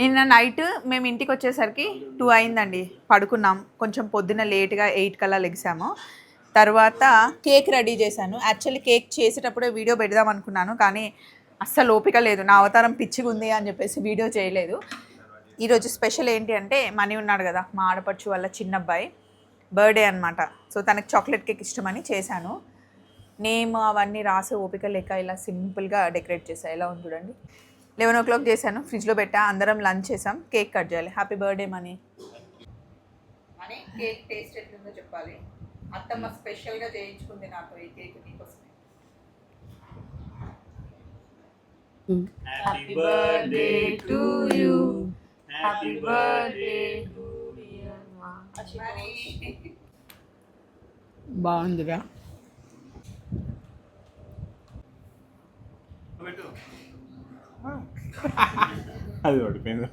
నిన్న నైట్ మేము ఇంటికి వచ్చేసరికి 2 అయిందండి. పడుకున్నాం. కొంచెం పొద్దున్న లేట్గా 8 కల్లా లెగిసాము. తర్వాత కేక్ రెడీ చేశాను. యాక్చువల్లీ కేక్ చేసేటప్పుడే వీడియో పెడదాం అనుకున్నాను, కానీ అస్సలు ఓపిక లేదు. నా అవతారం పిచ్చిగా ఉంది అని చెప్పేసి వీడియో చేయలేదు. ఈరోజు స్పెషల్ ఏంటి అంటే, మనీ ఉన్నాడు కదా మా ఆడపడుచు వాళ్ళ చిన్న అబ్బాయి బర్త్డే అనమాట. సో తనకి చాక్లెట్ కేక్ ఇష్టమని చేశాను. నేమ్ అవన్నీ రాసి ఓపిక లేక ఇలా సింపుల్గా డెకరేట్ చేశాను. ఎలా ఉంది చూడండి. 11 o'clock చేశాను, ఫ్రిడ్జ్లో పెట్టా. అందరం లంచ్ చేసాం. కేక్ కట్ చేయాలి. Happy birthday money. Money cake taste ఎట్లుందో చెప్పాలి. అత్తమ్మ స్పెషల్గా చేయించుకుంది నాతో ఈ కేక్ నీకోసమే. Happy birthday to you, happy birthday to you. బాగుందిరా. అది ఓడిపోయింది.